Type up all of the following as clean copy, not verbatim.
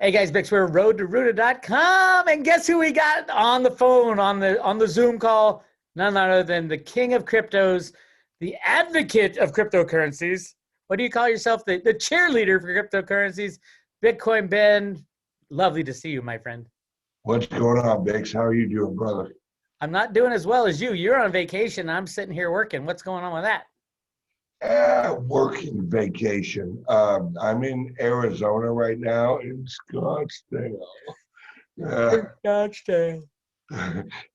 Hey guys, Bix, we're road2rooted.com, and guess who we got on the phone on the Zoom call? None other than the king of cryptos, the advocate of cryptocurrencies. What do you call yourself? The cheerleader for cryptocurrencies, Bitcoin Ben. Lovely to see you, my friend. What's going on, Bix? How are you doing, brother? I'm not doing as well as you. You're on vacation. I'm sitting here working. What's going on with that? Working vacation. I'm in Arizona right now in Scottsdale. Scottsdale.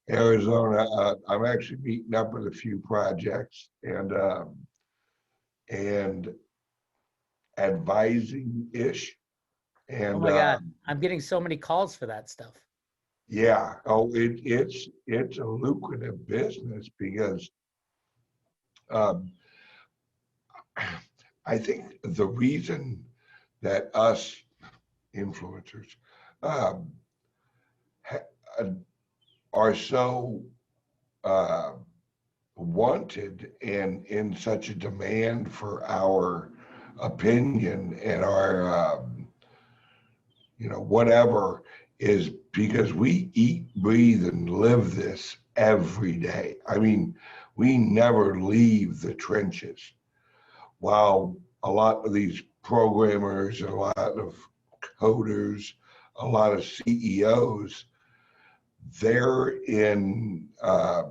Arizona. I'm actually meeting up with a few projects and advising ish. Oh And my God. I'm getting so many calls for that stuff. yeah, it's a lucrative business because um, I think the reason that us influencers um, ha- are so uh, wanted and in such a demand for our opinion and our whatever is because we eat, breathe, and live this every day. I mean, we never leave the trenches. While a lot of these programmers and a lot of coders, a lot of CEOs, they're in uh,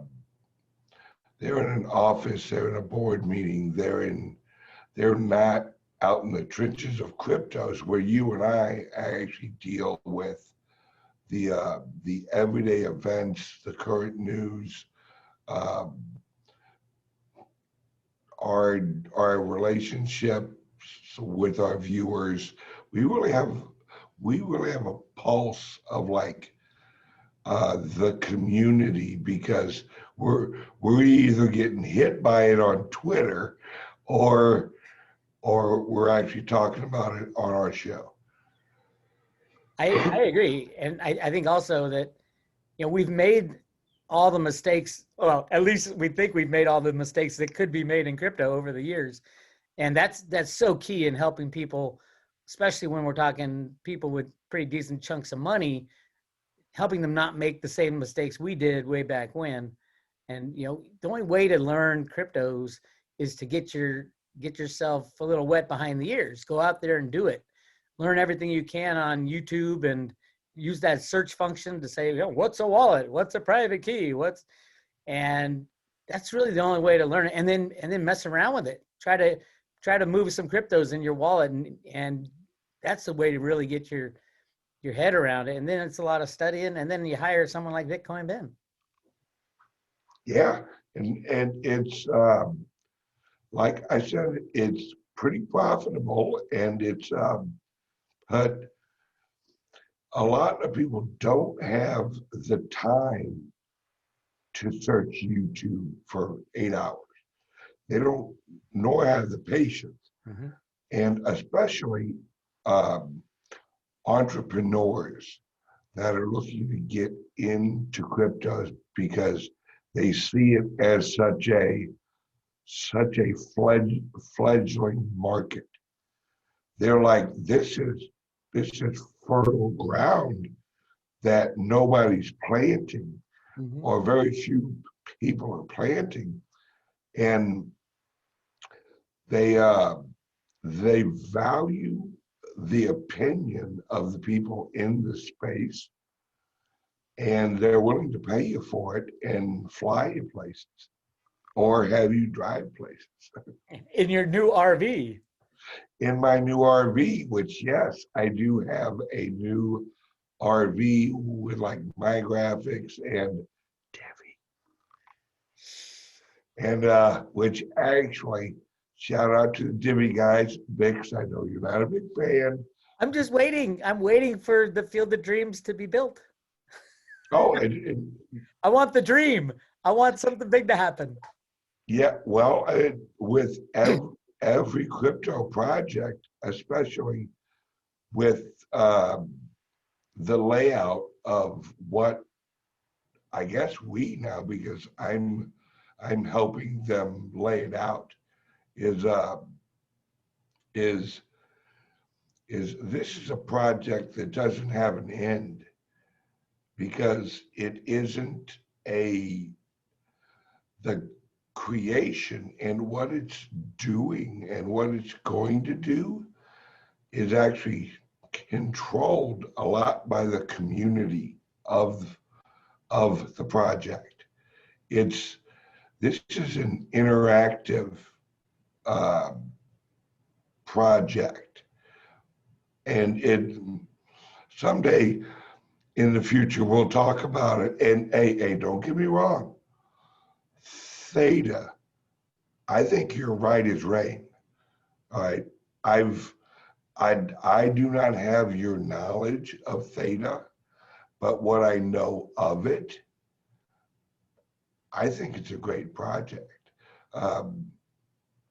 they're in an office, they're in a board meeting, they're not out in the trenches of cryptos where you and I actually deal with the everyday events, the current news, um, our relationships with our viewers. We really have a pulse of like the community because we're either getting hit by it on Twitter or we're actually talking about it on our show. I agree. And I think also that, we've made all the mistakes. Well, at least we think we've made all the mistakes that could be made in crypto over the years. And that's so key in helping people, especially when we're talking people with pretty decent chunks of money, helping them not make the same mistakes we did way back when. And, the only way to learn cryptos is to get yourself a little wet behind the ears. Go out there and do it. Learn everything you can on YouTube and use that search function to say, what's a wallet? What's a private key? And that's really the only way to learn it. And then mess around with it. Try to move some cryptos in your wallet, and that's the way to really get your head around it. And then it's a lot of studying, and then you hire someone like Bitcoin Ben. Yeah, and it's like I said, it's pretty profitable, and but a lot of people don't have the time to search YouTube for 8 hours. They don't nor have the patience, Mm-hmm. and especially um, entrepreneurs that are looking to get into cryptos because they see it as such a fledgling market. They're like, this is fertile ground that nobody's planting, Mm-hmm. or very few people are planting, and they they value the opinion of the people in the space, and they're willing to pay you for it and fly you places or have you drive places. In your new RV. In my new RV, which yes, I do have a new RV with like my graphics and Divi. And which actually shout out to the Divi guys. Bix, I know you're not a big fan. I'm just waiting. I'm waiting for the Field of Dreams to be built. Oh, I want the dream. I want something big to happen. yeah, well, with every crypto project, especially with the layout of what I guess we now, because I'm helping them lay it out, is is is this is a project that doesn't have an end because it isn't the creation and what it's doing and what it's going to do is actually controlled a lot by the community of the project. This is an interactive uh, project, and it someday in the future we'll talk about it. And hey, don't get me wrong, Theta, I think you're right as rain. All right, I do not have your knowledge of Theta, but what I know of it, I think it's a great project. Um,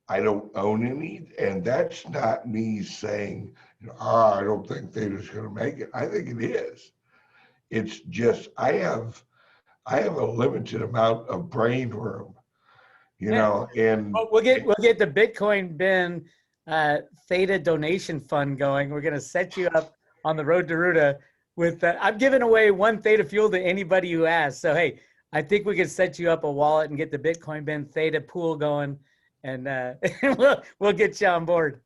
I don't own any, and that's not me saying, I don't think Theta's going to make it. I think it is. It's just I have a limited amount of brain room, Yeah. and Well, we'll get the Bitcoin bin Theta donation fund going. We're going to set you up on the road to Ruta with. I'm giving away one Theta fuel to anybody who asks. So hey, I think we could set you up a wallet and get the Bitcoin bin Theta pool going, and we'll get you on board.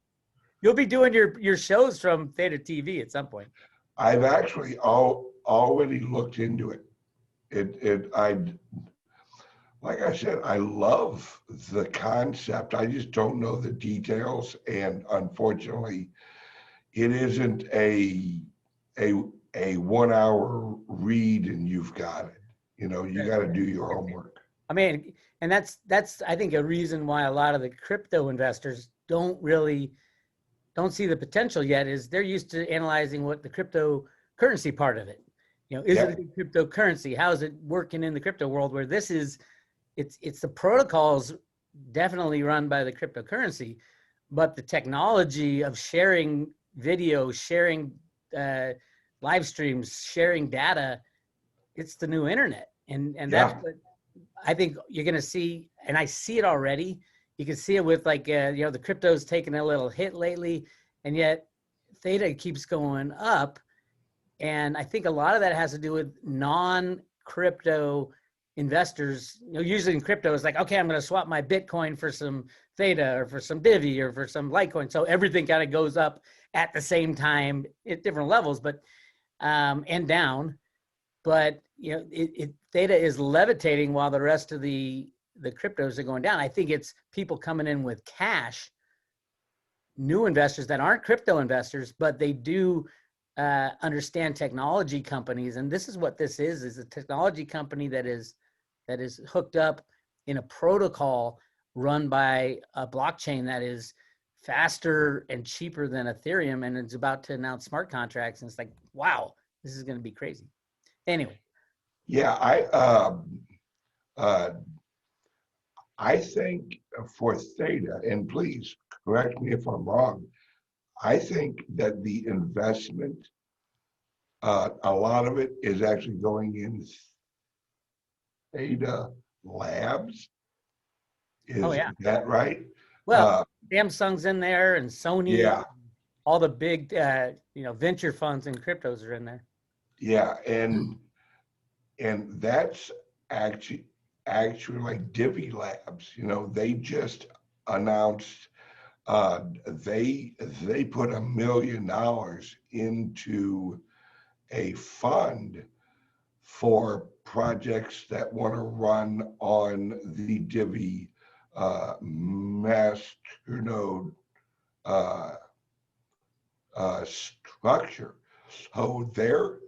You'll be doing your shows from Theta TV at some point. I've actually already looked into it. I like I said, I love the concept. I just don't know the details, and unfortunately, it isn't a 1 hour read and you've got it. You got to do your homework. I mean, and that's I think a reason why a lot of the crypto investors don't see the potential yet is they're used to analyzing what the cryptocurrency part of it. Is it a cryptocurrency? How is it working in the crypto world? Where this is, it's the protocols definitely run by the cryptocurrency, but the technology of sharing video, sharing live streams, sharing data, it's the new internet, and that's what I think you're going to see, and I see it already. You can see it with the crypto's taking a little hit lately, and yet Theta keeps going up. And I think a lot of that has to do with non-crypto investors. Usually in crypto, it's like, okay, I'm going to swap my Bitcoin for some Theta or for some Divi or for some Litecoin. So everything kind of goes up at the same time at different levels, but and down. But Theta is levitating while the rest of the cryptos are going down. I think it's people coming in with cash, new investors that aren't crypto investors, but they do understand technology companies. And this is what this is a technology company that is hooked up in a protocol run by a blockchain that is faster and cheaper than Ethereum. And it's about to announce smart contracts. And it's like, wow, this is going to be crazy. Anyway. Yeah, I think for Theta, and please correct me if I'm wrong, I think that the investment, a lot of it is actually going in Theta Labs. Is that right? Well, Samsung's in there, and Sony. Yeah. All the big, venture funds and cryptos are in there. Yeah, and that's actually like Divi Labs. They just announced they put $1 million into a fund for projects that want to run on the Divi masternode structure. So they're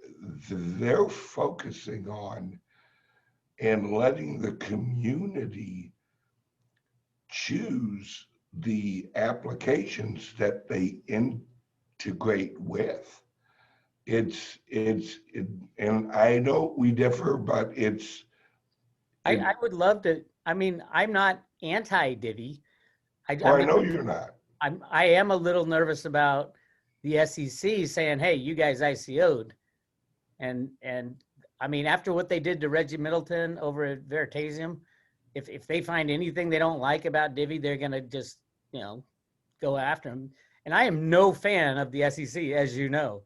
focusing on and letting the community choose the applications that they integrate with. And I know we differ, but I would love to. I mean, I'm not anti-Divi. I know you're not. I am a little nervous about the SEC saying, "Hey, you guys ICO'd," and I mean, after what they did to Reggie Middleton over at Veritasium, if they find anything they don't like about Divi, they're gonna just go after him. and I am no fan of the SEC, as you know.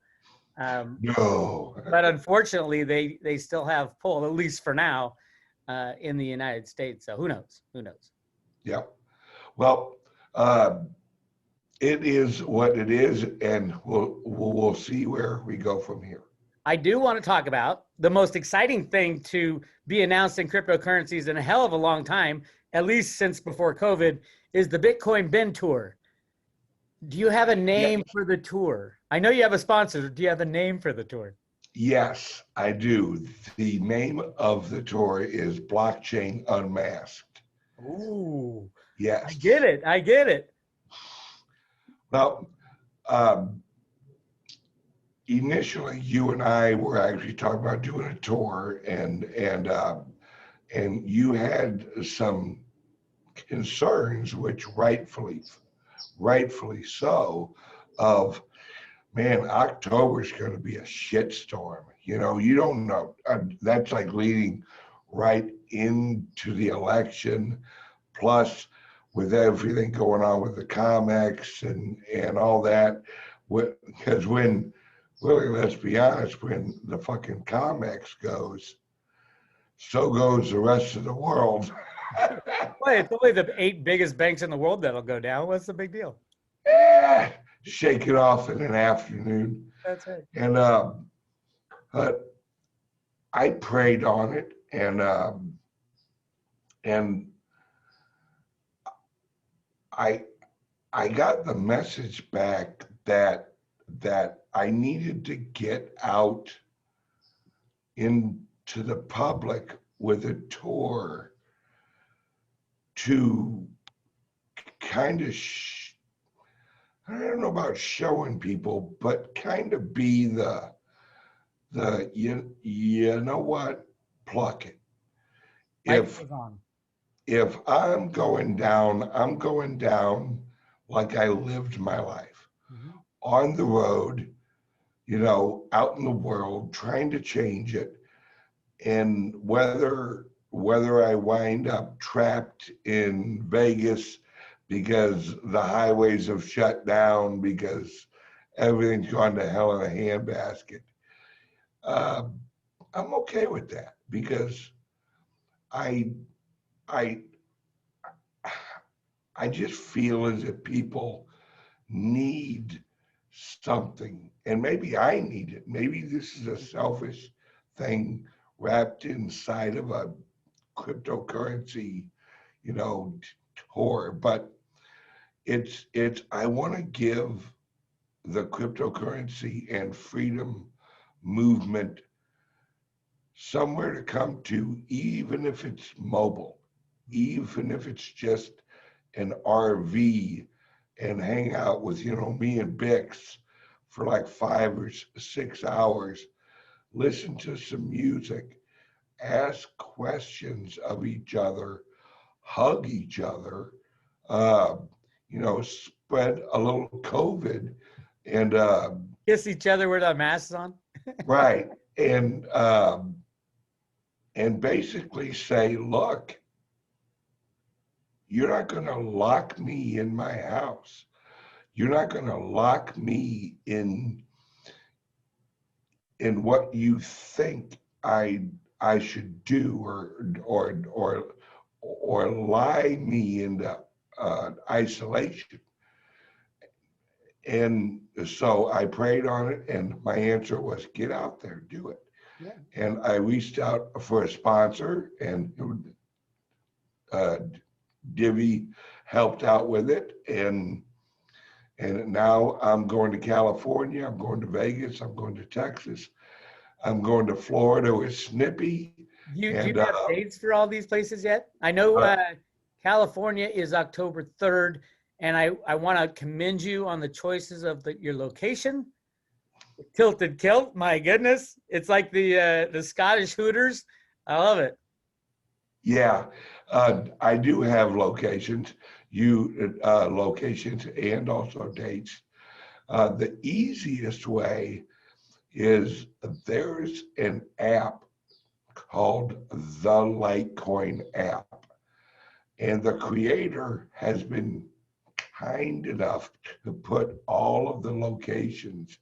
No. But unfortunately, they still have pull, at least for now, in the United States. So who knows? Who knows? Yeah. Well, it is what it is, and we'll see where we go from here. I do want to talk about the most exciting thing to be announced in cryptocurrencies in a hell of a long time, at least since before COVID, is the Bitcoin Bin Tour. Do you have a name for the tour? I know you have a sponsor. Do you have a name for the tour? Yes, I do. The name of the tour is Blockchain Unmasked. Ooh, Yes. I get it. I get it. Well, initially, you and I were actually talking about doing a tour, and you had some concerns, which rightfully so, of, man, October's going to be a shitstorm. You know, you don't know. That's like leading right into the election, plus with everything going on with the COMEX and all that. Because when, really, let's be honest, when the fucking COMEX goes, so goes the rest of the world. Well, it's only the 8 biggest banks in the world that'll go down. What's the big deal? Shake it off in an afternoon. That's right. And I prayed on it, and I got the message back that I needed to get out into the public with a tour to kind of I don't know about showing people, but kind of be the you know what, pluck it. If I'm going down like I lived my life, on the road, you know, out in the world, trying to change it. And whether I wind up trapped in Vegas because the highways have shut down, because everything's gone to hell in a handbasket, I'm okay with that, because I just feel as if people need something, and maybe I need it. Maybe this is a selfish thing wrapped inside of a cryptocurrency, you know, tour. But it's I want to give the cryptocurrency and freedom movement somewhere to come to, even if it's mobile, even if it's just an RV, and hang out with, you know, me and Bix for like 5 or 6 hours, listen to some music, ask questions of each other, hug each other, you know, spread a little COVID, and kiss each other with our masks on. right, and basically say, look, you're not going to lock me in my house. You're not going to lock me in what you think I should do, or lie me into isolation. And so I prayed on it, and my answer was, get out there, do it. Yeah. And I reached out for a sponsor, and Divi helped out with it, and now I'm going to California, I'm going to Vegas, I'm going to Texas, I'm going to Florida with Snippy. Do you have dates for all these places yet? I know California is October 3rd, and I want to commend you on the choices of your location. Tilted Kilt, my goodness, it's like the Scottish Hooters. I love it. Yeah, I do have locations, locations and also dates. The easiest way is, there's an app called the Litecoin app, and the creator has been kind enough to put all of the locations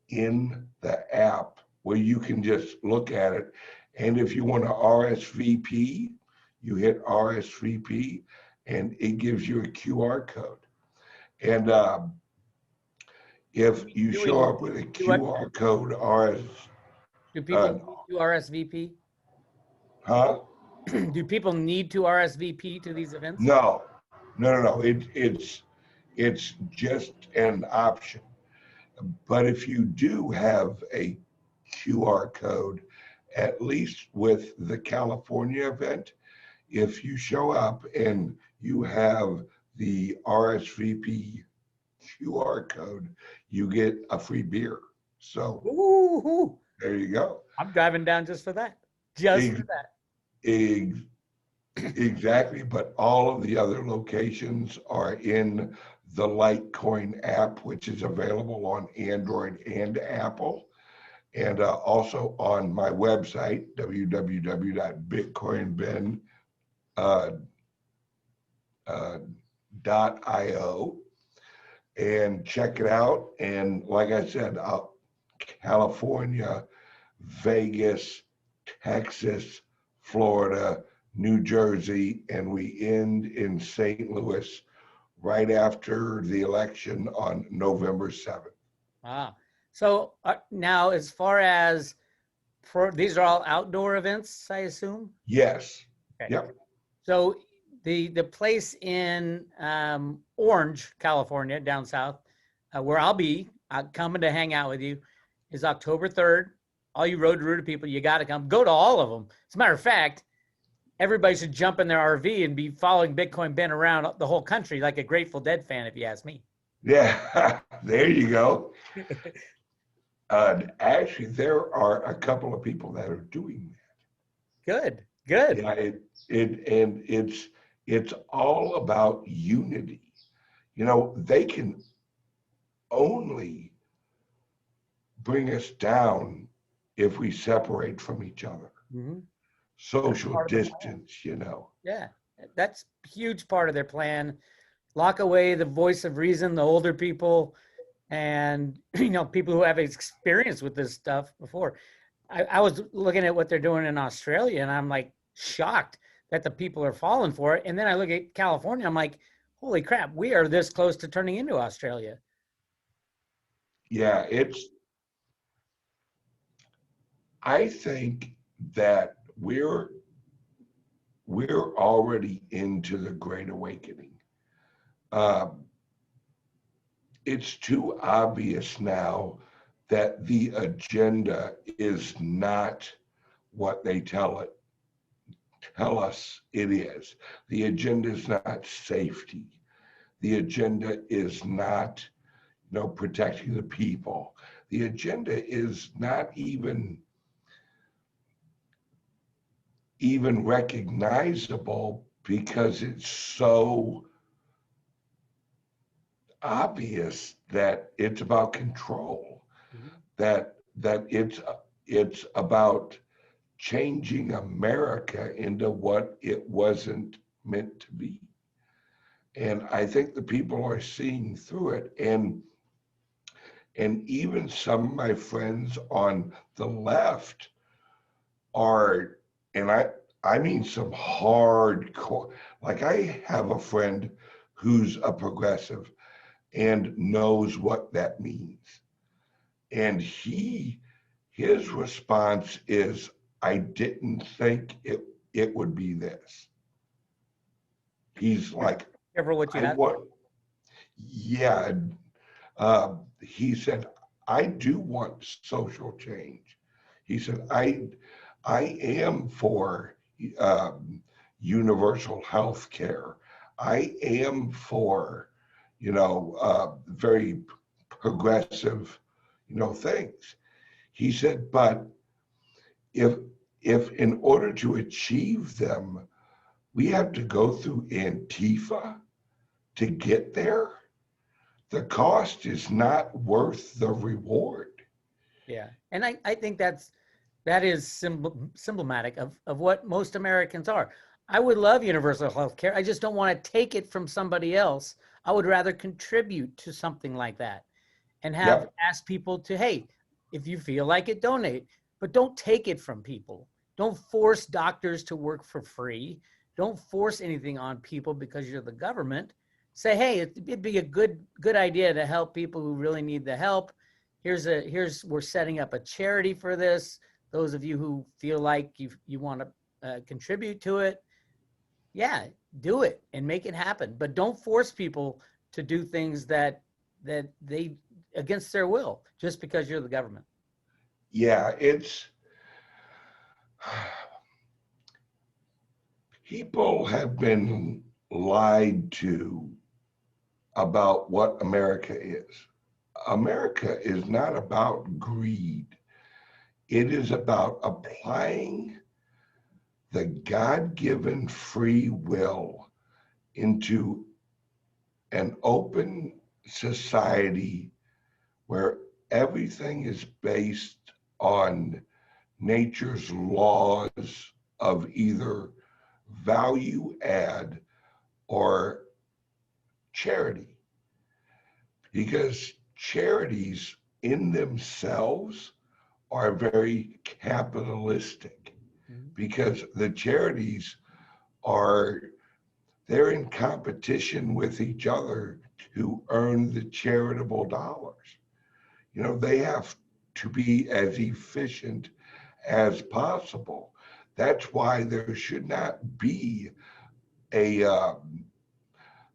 in the app where you can just look at it. And if you want to RSVP, you hit RSVP and it gives you a QR code. And if you show up with a QR code, do people need to RSVP? Huh? Do people need to RSVP to these events? No. It's just an option. But if you do have a QR code, at least with the California event, if you show up and you have the RSVP QR code, you get a free beer. So Ooh, there you go. I'm driving down just for that. Just for that. Exactly. But all of the other locations are in the Litecoin app, which is available on Android and Apple, and also on my website, www.bitcoinben.io, and check it out. And like I said, California, Vegas, Texas, Florida, New Jersey, and we end in St. Louis right after the election on November 7th. Wow. So now, as far as these are all outdoor events, I assume? Yes. Okay. Yep. So the place in Orange, California, down south, where I'll be coming to hang out with you, is October 3rd. All you Road to Rooter people, you got to come. Go to all of them. As a matter of fact, everybody should jump in their RV and be following Bitcoin Ben around the whole country like a Grateful Dead fan, if you ask me. Yeah, there you go. Actually, there are a couple of people that are doing that. Good. Yeah, it's all about unity. You know, they can only bring us down if we separate from each other. Mm-hmm. Social distance, you know. Yeah, that's a huge part of their plan. Lock away the voice of reason, the older people, and people who have experience with this stuff before. I was looking at what they're doing in Australia, and I'm like shocked that the people are falling for it. And then I look at California, I'm like, holy crap, we are this close to turning into Australia. Yeah, I think that we're already into the Great Awakening. It's too obvious now that the agenda is not what they tell us it is. The agenda is not safety. The agenda is not, protecting the people. The agenda is not even recognizable because it's so obvious that it's about control, that it's about changing America into what it wasn't meant to be. And I think the people are seeing through it. And even some of my friends on the left are, and I mean some hardcore, like I have a friend who's a progressive and knows what that means. And his response is, I didn't think it would be this. He's like, Careful what you have. Yeah. He said, I do want social change. He said, I am for universal health care. I am for, very progressive, things. He said, but if in order to achieve them, we have to go through Antifa to get there, the cost is not worth the reward. Yeah. And I think that is symptomatic of what most Americans are. I would love universal health care. I just don't want to take it from somebody else. I would rather contribute to something like that and have Yep. ask people to, hey, if you feel like it, donate, but don't take it from people. Don't force doctors to work for free. Don't force anything on people because you're the government. Say, hey, it'd be a good idea to help people who really need the help. We're setting up a charity for this. Those of you who feel like you want to contribute to it, yeah, do it and make it happen. But don't force people to do things that they against their will just because you're the government. Yeah, it's people have been lied to about what America is. America is not about greed. It is about applying the God-given free will into an open society where everything is based on nature's laws of either value add or charity. Because charities in themselves are very capitalistic, because the charities are, they're in competition with each other to earn the charitable dollars. You know, they have to be as efficient as possible. That's why there should not be a,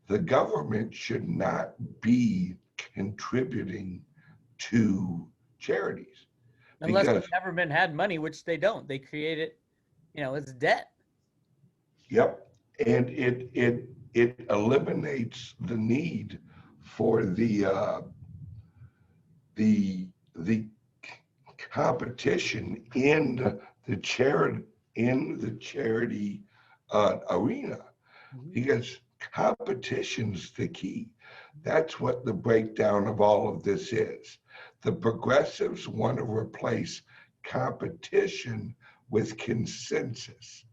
the government should not be contributing to charities Unless the because, government had money, which they don't. They create it, it's debt. yep, and it eliminates the need for the competition in the charity arena, because competition's the key. That's what the breakdown of all of this is. The progressives want to replace competition with consensus.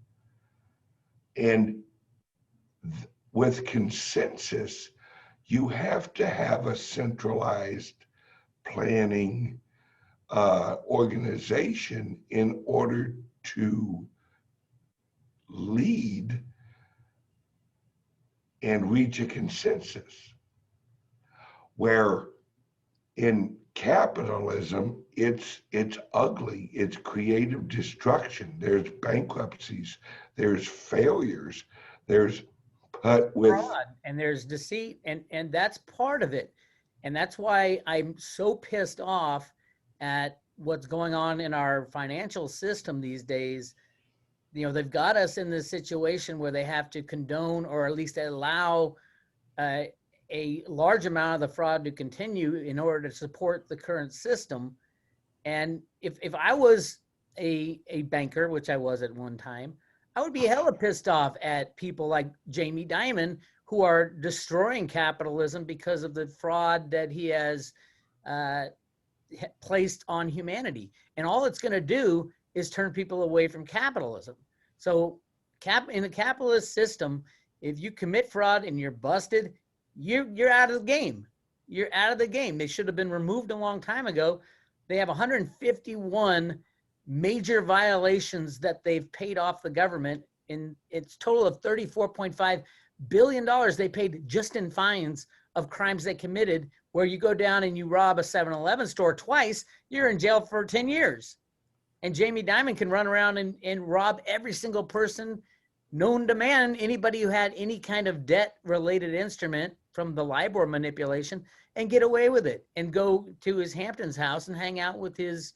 And with consensus, you have to have a centralized planning organization in order to lead and reach a consensus. Where in capitalism, it's ugly, it's creative destruction. There's bankruptcies, there's failures, there's put with, Fraud and there's deceit, and that's part of it. And that's why I'm so pissed off at what's going on in our financial system these days. They've got us in this situation where they have to condone or at least allow a large amount of the fraud to continue in order to support the current system. And if I was a banker, which I was at one time, I would be hella pissed off at people like Jamie Dimon who are destroying capitalism because of the fraud that he has placed on humanity. And all it's going to do is turn people away from capitalism. So in a capitalist system, if you commit fraud and you're busted, you're out of the game. You're out of the game. They should have been removed a long time ago. They have 151 major violations that they've paid off the government. In its total of $34.5 billion they paid just in fines of crimes they committed. Where you go down and you rob a 7-Eleven store twice, you're in jail for 10 years. And Jamie Dimon can run around and rob every single person known to man, anybody who had any kind of debt-related instrument from the LIBOR manipulation, and get away with it and go to his Hamptons house and hang out with his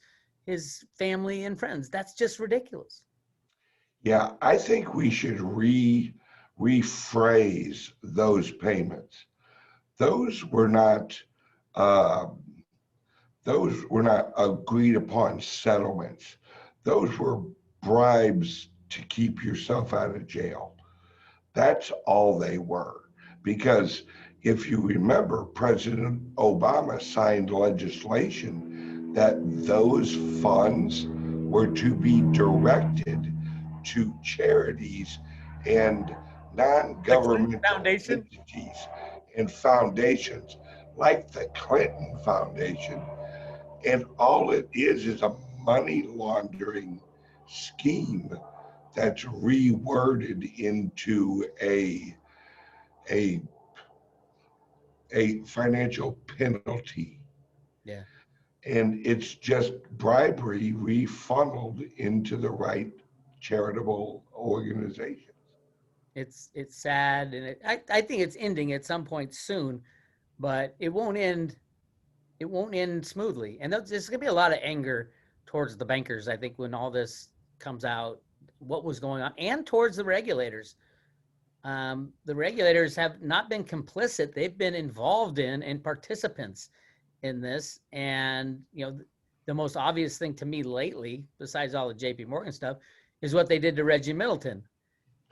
family and friends. That's just ridiculous. yeah, I think we should rephrase those payments. Those were not uh, those were not agreed upon settlements. Those were bribes to keep yourself out of jail. That's all they were. Because if you remember, President Obama signed legislation that those funds were to be directed to charities and non-governmental Foundation. entities. and foundations like the Clinton Foundation. And all it is a money laundering scheme that's reworded into a a financial penalty. Yeah. And it's just bribery refunneled into the right charitable organizations. It's sad, and I think it's ending at some point soon, but it won't end. It won't end smoothly, and there's going to be a lot of anger towards the bankers. I think when all this comes out, what was going on, and towards the regulators have not been complicit; they've been involved in and participants in this. And the most obvious thing to me lately, besides all the J.P. Morgan stuff, is what they did to Reggie Middleton.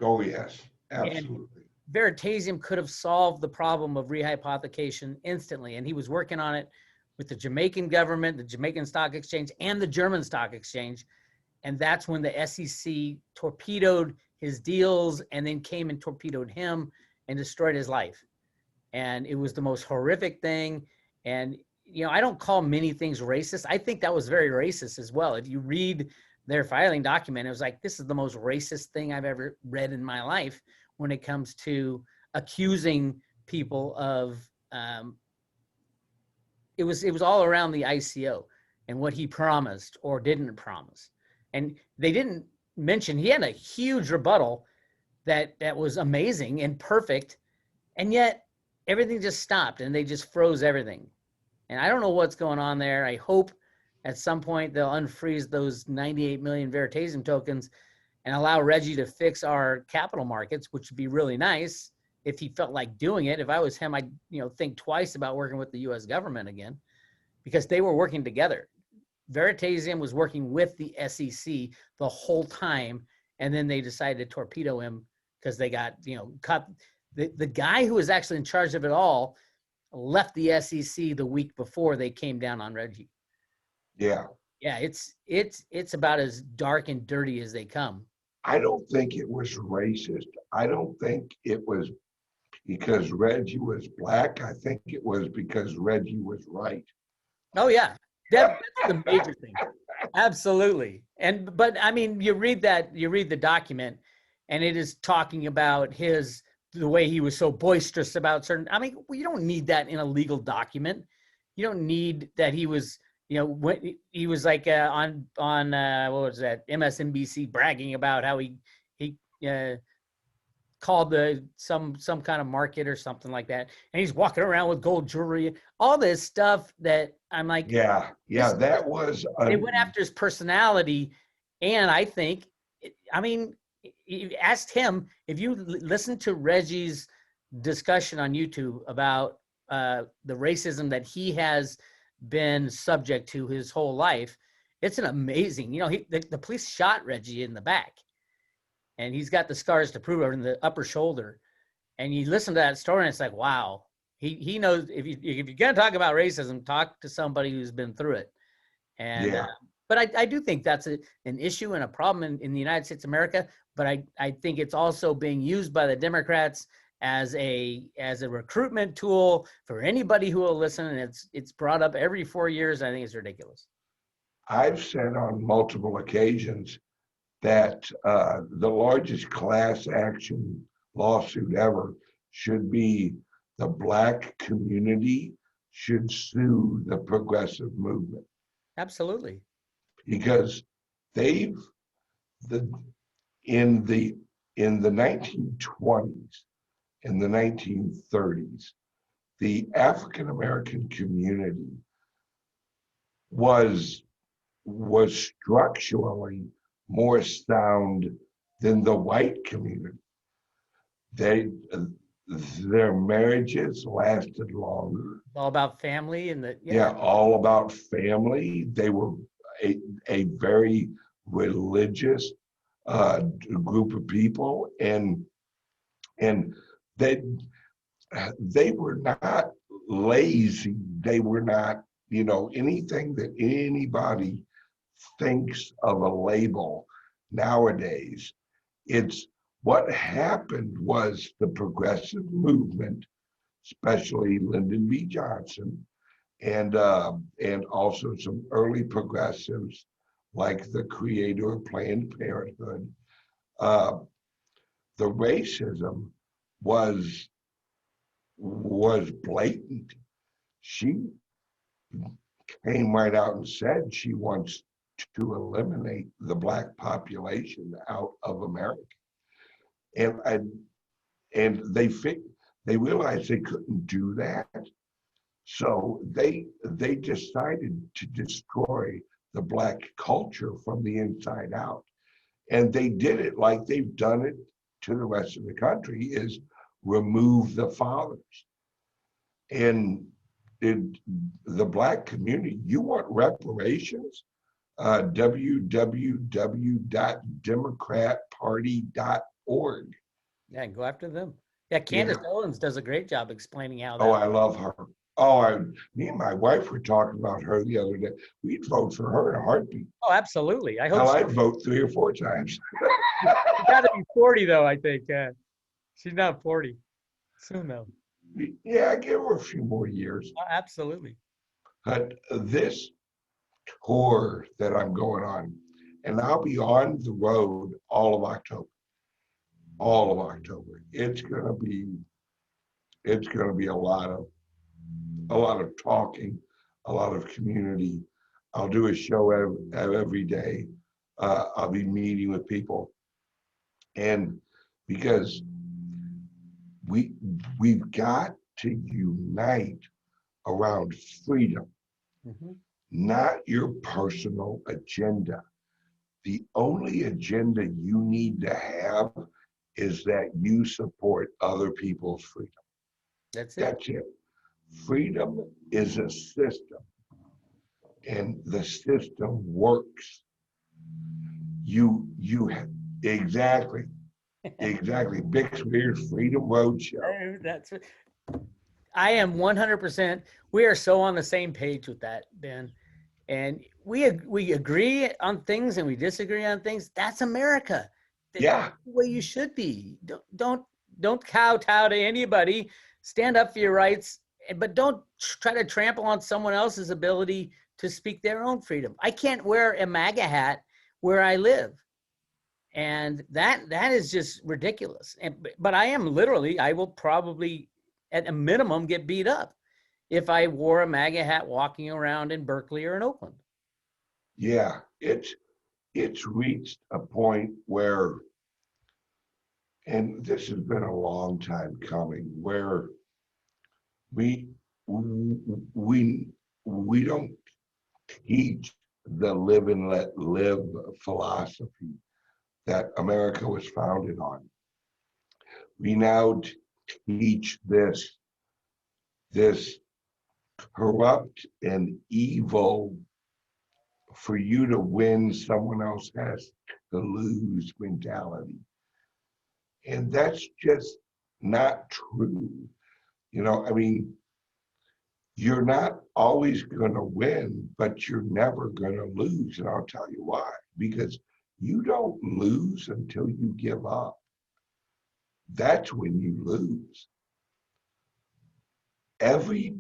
Oh, yes, And absolutely. Veritasium could have solved the problem of rehypothecation instantly, and he was working on it with the Jamaican government, the Jamaican Stock Exchange, and the German Stock Exchange. And that's when the SEC torpedoed his deals and then came and torpedoed him and destroyed his life. And it was the most horrific thing. And I don't call many things racist. I think that was very racist as well. If you read their filing document, it was like, this is the most racist thing I've ever read in my life when it comes to accusing people of it was all around the ICO and what he promised or didn't promise. And they didn't mention he had a huge rebuttal that was amazing and perfect, and yet everything just stopped and they just froze everything. And I don't know what's going on there. I hope at some point they'll unfreeze those 98 million Veritasium tokens and allow Reggie to fix our capital markets, which would be really nice if he felt like doing it. If I was him, I'd think twice about working with the U.S. government again, because they were working together. Veritasium was working with the SEC the whole time, and then they decided to torpedo him because they got cut. The guy who was actually in charge of it all left the SEC the week before they came down on Reggie. Yeah. Yeah, it's about as dark and dirty as they come. I don't think it was racist. I don't think it was because Reggie was black. I think it was because Reggie was right. Oh yeah, that's the major thing. Absolutely. But I mean, you read the document, and it is talking about the way he was so boisterous about certain. I mean, you don't need that in a legal document. You don't need that he was, when he was like on what was that, MSNBC, bragging about how he called some kind of market or something like that, and he's walking around with gold jewelry, all this stuff that I'm like, yeah, that was. They went after his personality, and I think, I mean, you asked him, if you listen to Reggie's discussion on YouTube about the racism that he has been subject to his whole life, it's an amazing, the police shot Reggie in the back, and he's got the scars to prove it in the upper shoulder. And you listen to that story, and it's like, wow, he knows. If you're gonna talk about racism, talk to somebody who's been through it. And Yeah. But I do think that's an issue and a problem in the United States of America. But I think it's also being used by the Democrats as a recruitment tool for anybody who will listen. And it's brought up every 4 years. I think it's ridiculous. I've said on multiple occasions that the largest class action lawsuit ever should be the Black community should sue the progressive movement. Absolutely. Because they've in the 1920s, in the 1930s, the African American community was structurally more sound than the white community. Their marriages lasted longer. It's all about family and All about family. They were a very religious group of people, and they were not lazy. They were not, anything that anybody thinks of a label nowadays. It's what happened was the progressive movement especially Lyndon B. Johnson, and also some early progressives like the creator of Planned Parenthood. Uh, the racism was blatant. She came right out and said she wants to eliminate the black population out of America, and they realized they couldn't do that, so they decided to destroy the black culture from the inside out, and they did it like they've done it to the rest of the country: is remove the fathers. And in the black community, you want reparations? www.democratparty.org. Yeah, go after them. Yeah, Yeah. Candace Owens does a great job explaining how Oh, that. I love her. Me and my wife were talking about her the other day. We'd vote for her in a heartbeat. Oh, absolutely. I hope Hell, she, I'd vote 3 or 4 times. she's got to be 40 though. I think she's not 40 soon though. Yeah, give her a few more years. Oh, absolutely. But this tour that I'm going on, and I'll be on the road all of October. All of October. It's gonna be a lot of talking, a lot of community. I'll do a show every day. I'll be meeting with people, and because we we've got to unite around freedom, Mhm. not your personal agenda. The only agenda you need to have is that you support other people's freedom. That's it. That's it. Freedom is a system, and the system works. You exactly, exactly. Bixby's Freedom Roadshow. Oh, that's it. I am 100%. We are so on the same page with that, Ben. And we agree on things and we disagree on things. That's America. Yeah, That's the way you should be. Don't kowtow to anybody. Stand up for your rights, but don't try to trample on someone else's ability to speak their own freedom. I can't wear a MAGA hat where I live, and that is just ridiculous. But I will probably at a minimum get beat up if I wore a MAGA hat walking around in Berkeley or in Oakland. yeah. It's reached a point where, and this has been a long time coming, where we we we don't teach the live and let live philosophy that America was founded on. We now teach this corrupt and evil, for you to win, someone else has to lose mentality. And that's just not true. I mean, you're not always going to win, but you're never going to lose. And I'll tell you why. Because you don't lose until you give up. That's when you lose. Every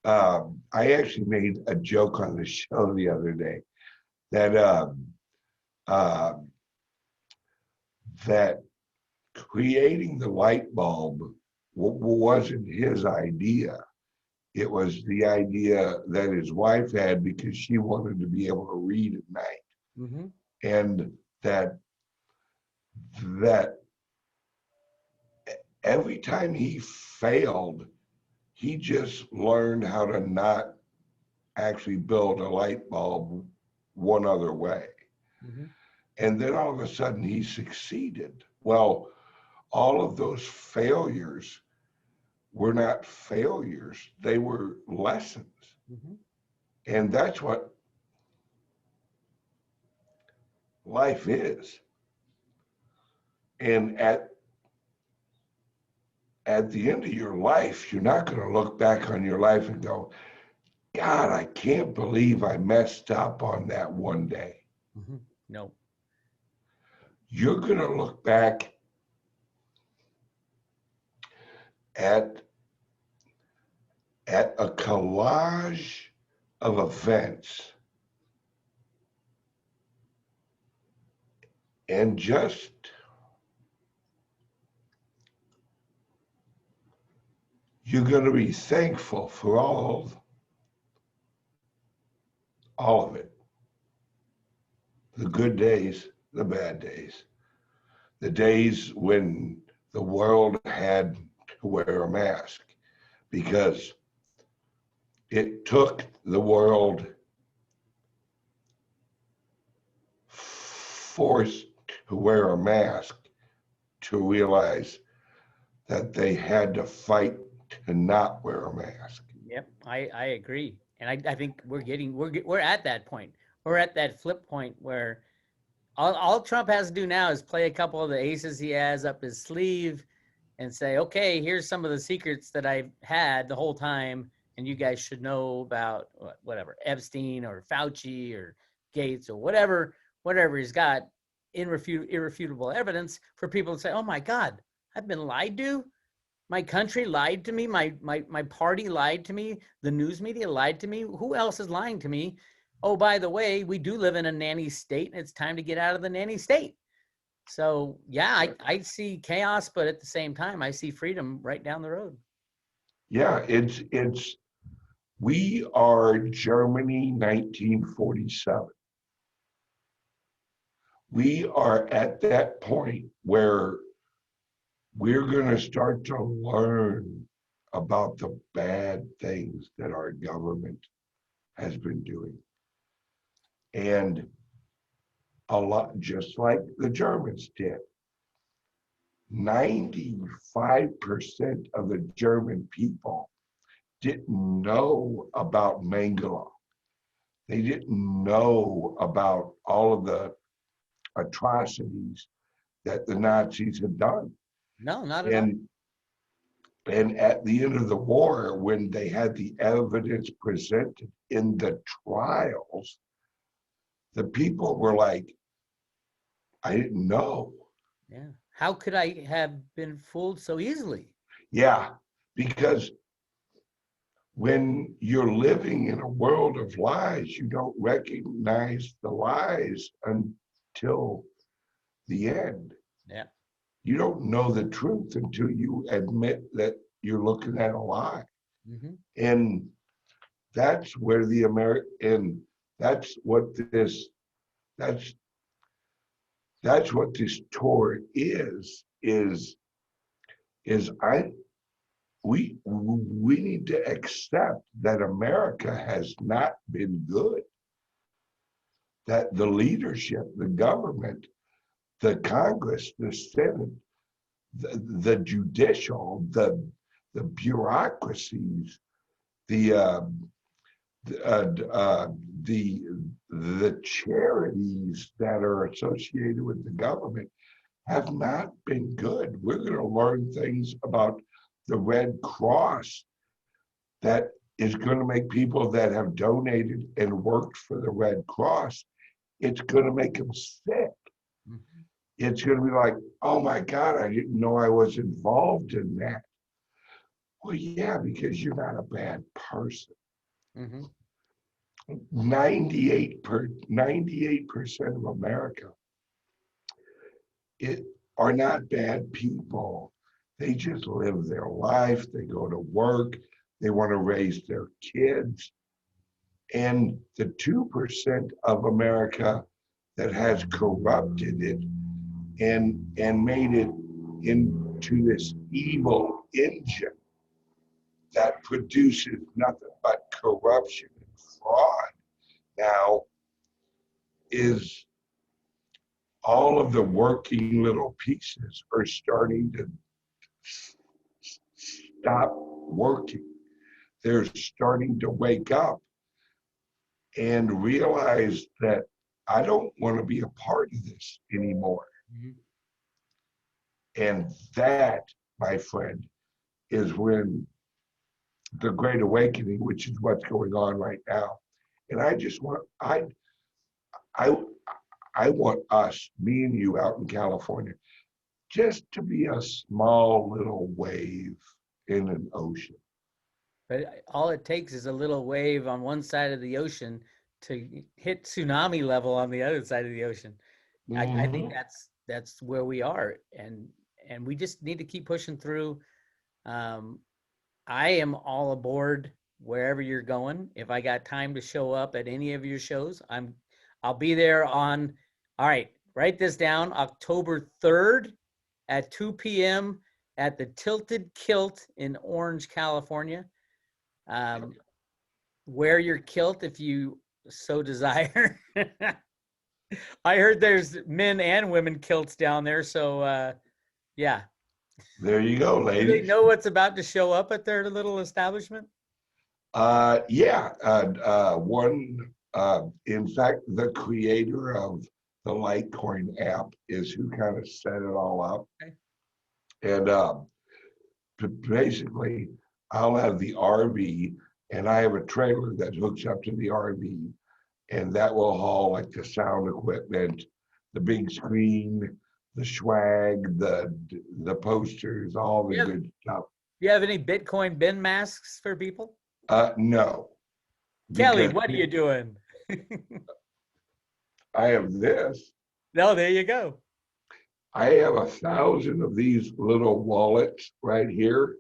I actually made a joke on the show the other day that uh, that creating the light bulb wasn't his idea. It was the idea that his wife had because she wanted to be able to read at night, Mm-hmm. and that every time he failed, he just learned how to not actually build a light bulb one other way. Mm-hmm. And then all of a sudden he succeeded. Well, all of those failures were not failures, they were lessons. Mm-hmm. And that's what life is. And at the end of your life, you're not going to look back on your life and go, God, I can't believe I messed up on that one day. Mm-hmm. No. You're going to look back at at a collage of events and just you're going to be thankful for all of it. The good days, the bad days, the days when the world had to wear a mask because it took the world forced to wear a mask to realize that they had to fight to not wear a mask. Yep, I agree, and I think we're at that point. We're at that flip point where all Trump has to do now is play a couple of the aces he has up his sleeve and say, okay, here's some of the secrets that I've had the whole time, and you guys should know about whatever Epstein or Fauci or Gates or whatever he's got irrefutable evidence for people to say, oh my God, I've been lied to. My country lied to me. My party lied to me. The news media lied to me. Who else is lying to me? Oh, by the way, we do live in a nanny state, and it's time to get out of the nanny state. So yeah, I see chaos, but at the same time, I see freedom right down the road. Yeah, we are Germany 1947. We are at that point where we're going to start to learn about the bad things that our government has been doing. And a lot, just like the Germans did, 95% of the German people didn't know about Mengele. They didn't know about all of the atrocities that the Nazis had done. No, not at all. And at the end of the war, when they had the evidence presented in the trials, the people were like, I didn't know. Yeah. How could I have been fooled so easily? Yeah, because when you're living in a world of lies, you don't recognize the lies until the end. Yeah. You don't know the truth until you admit that you're looking at a lie. Mm-hmm. And that's where the American, that's what this, that's what this tour is we need to accept that America has not been good, that the leadership, the government, the Congress, the Senate, the judicial, the bureaucracies, the the charities that are associated with the government have not been good. We're going to learn things about the Red Cross that is going to make people that have donated and worked for the Red Cross, it's going to make them sick. Mm-hmm. It's going to be like, oh my God, I didn't know I was involved in that. Well, yeah, because you're not a bad person. Mm-hmm. 98% of America are not bad people. They just live their life. They go to work. They want to raise their kids. And the 2% of America that has corrupted it and made it into this evil engine that produces nothing but corruption and fraud now is all of the working little pieces are starting to stop working. They're starting to wake up and realize that I don't want to be a part of this anymore. Mm-hmm. And that, my friend, is when the Great Awakening, which is what's going on right now. And I just want, I want us, me and you out in California, just to be a small little wave in an ocean. But all it takes is a little wave on one side of the ocean to hit tsunami level on the other side of the ocean. I think Mhm. that's where we are, and we just need to keep pushing through. Um, I am all aboard wherever you're going. If I got time to show up at any of your shows, I'll be there on. All right, write this down. October 3rd at 2 p.m. at the Tilted Kilt in Orange, California. Um, wear your kilt if you so desire. I heard there's men and women kilts down there, so yeah. There you go, Do they ladies. know what's about to show up at their little establishment? Yeah, in fact, the creator of the Litecoin app is who kind of set it all up. Okay. And basically, I'll have the RV, and I have a trailer that hooks up to the RV, and that will haul like the sound equipment, the big screen, the swag, the posters, all the You have, good stuff. you have any Bitcoin bin masks for people? No, Kelly, because what are you doing? I have this. No, there you go. I have 1,000 of these little wallets right here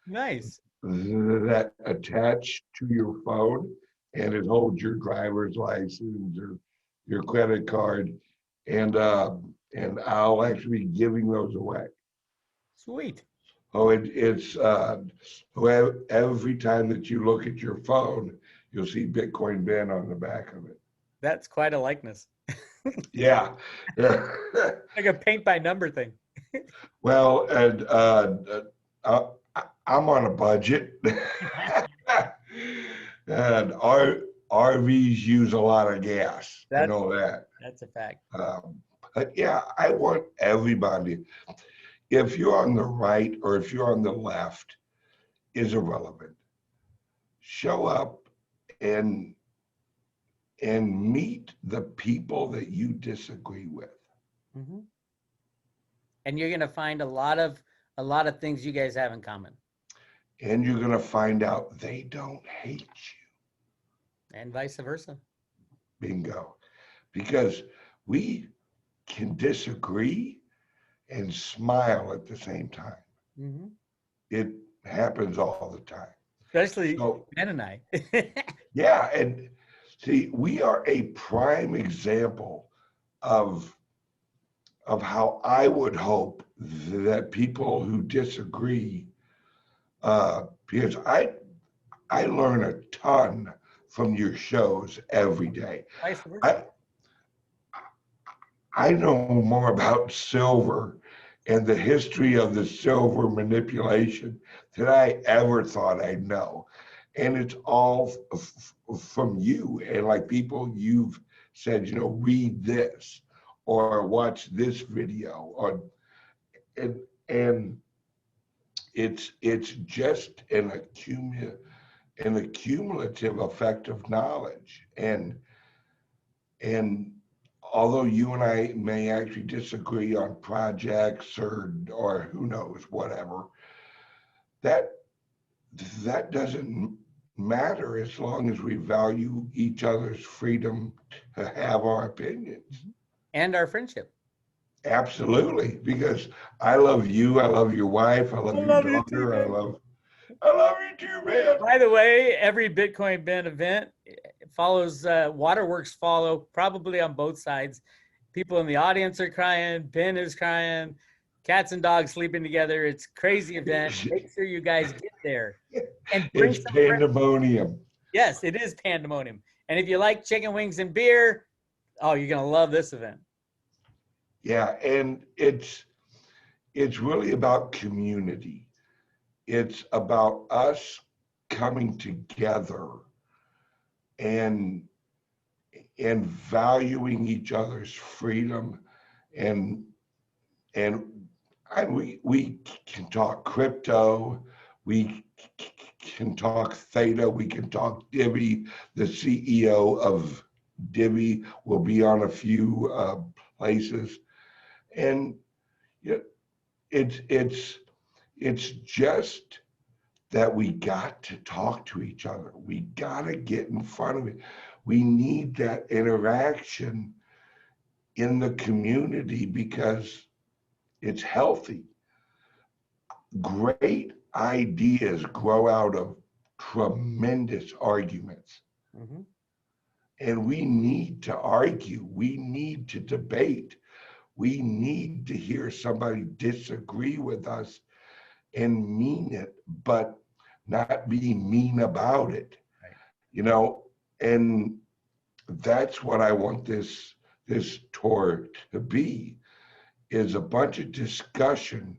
Nice. that attach to your phone, and it holds your driver's license or your credit card, and I'll actually be giving those away. Sweet. Oh, it's every time that you look at your phone, you'll see Bitcoin Ben on the back of it. That's quite a likeness. Yeah. Like a paint by number thing. Well, and I'm on a budget, and our RVs use a lot of gas. I That's know that. that's a fact. But yeah, I want everybody, if you're on the right or if you're on the left, is irrelevant. Show up and meet the people that you disagree with. Mm-hmm. And you're gonna find a lot of things you guys have in common, And you're going to find out they don't hate you. and vice versa. Bingo. Because we can disagree and smile at the same time. Mm-hmm. It happens all the time. Especially So, Ben and I. yeah. And see, we are a prime example of how I would hope that people who disagree, because I learn a ton from your shows every day. Vice versa. I I know more about silver and the history of the silver manipulation than I ever thought I'd know. And it's all from you and like people you've said, read this or watch this video or and and it's just an accumulative effect of knowledge and although you and I may actually disagree on projects or who knows whatever, that that doesn't matter as long as we value each other's freedom to have our opinions. And our friendship. Absolutely, because I love you, I love your wife, I I love your love you too, daughter, man. I love you too, man. By the way, every Bitcoin Ben event follows waterworks follow probably on both sides. People in the audience are crying. Ben is crying. Cats and dogs sleeping together. It's a crazy event. Make sure you guys get there and bring It's some friends. pandemonium. Yes, it is pandemonium. And if you like chicken wings and beer, oh, you're gonna love this event. Yeah, and it's really about community. It's about us coming together and valuing each other's freedom and and we can talk crypto, we can talk Theta, we can talk Divi. The CEO of Divi will be on a few places, and you know, it's just that we got to talk to each other. We got to get in front of it. We need that interaction in the community because it's healthy. Great ideas grow out of tremendous arguments. Mm-hmm. And we need to argue. We need to debate. We need to hear somebody disagree with us and mean it, but not be mean about it. Right. You know, and that's what I want this tour to be, is a bunch of discussion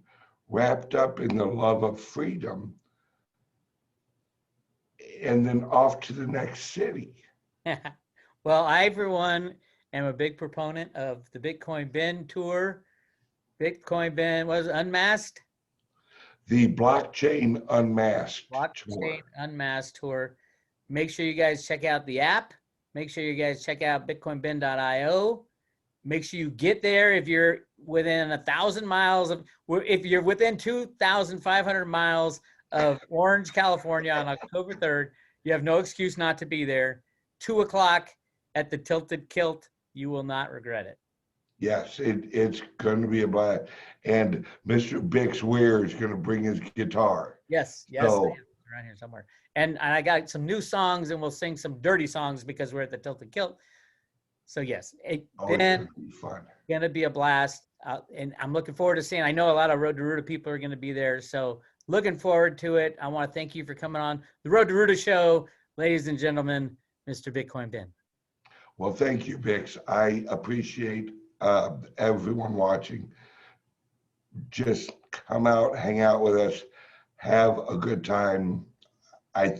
wrapped up in the love of freedom, and then off to the next city. Well, I, for one, am a big proponent of the Bitcoin Ben tour. Bitcoin Ben was Unmasked. The Blockchain Unmasked Blockchain tour. Unmasked tour. Make sure you guys check out the app. Make sure you guys check out bitcoinben.io. Make sure you get there if you're within 1,000 miles of, if you're within 2,500 miles of Orange, California on October 3rd, you have no excuse not to be there. 2 o'clock at the Tilted Kilt. You will not regret it. Yes, it's going to be a blast. And Mr. Bix Weir is going to bring his guitar. Yes, So, around here somewhere. And I got some new songs, and we'll sing some dirty songs because we're at the Tilted Kilt. So yes, it's going to be fun. Gonna be a blast, and I'm looking forward to seeing. I know a lot of Road to Ruta people are going to be there, so looking forward to it. I want to thank you for coming on the Road to Ruta show, ladies and gentlemen, Mr. Bitcoin Ben. Well, thank you, Bix. I appreciate everyone watching. Just come out, hang out with us, have a good time. I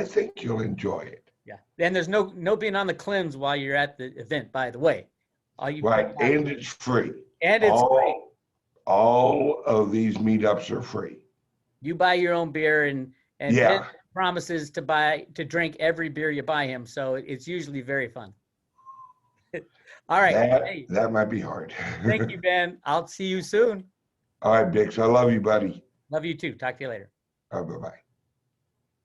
think you'll enjoy it. Yeah, and there's no being on the cleanse while you're at the event, by the way. Right, and it's free. And it's free. All of these meetups are free. You buy your own beer, and yeah, Ben promises to drink every beer you buy him, so it's usually very fun. All right. That might be hard. Thank you, Ben. I'll see you soon. All right, Bix. I love you, buddy. Love you too. Talk to you later. Bye-bye.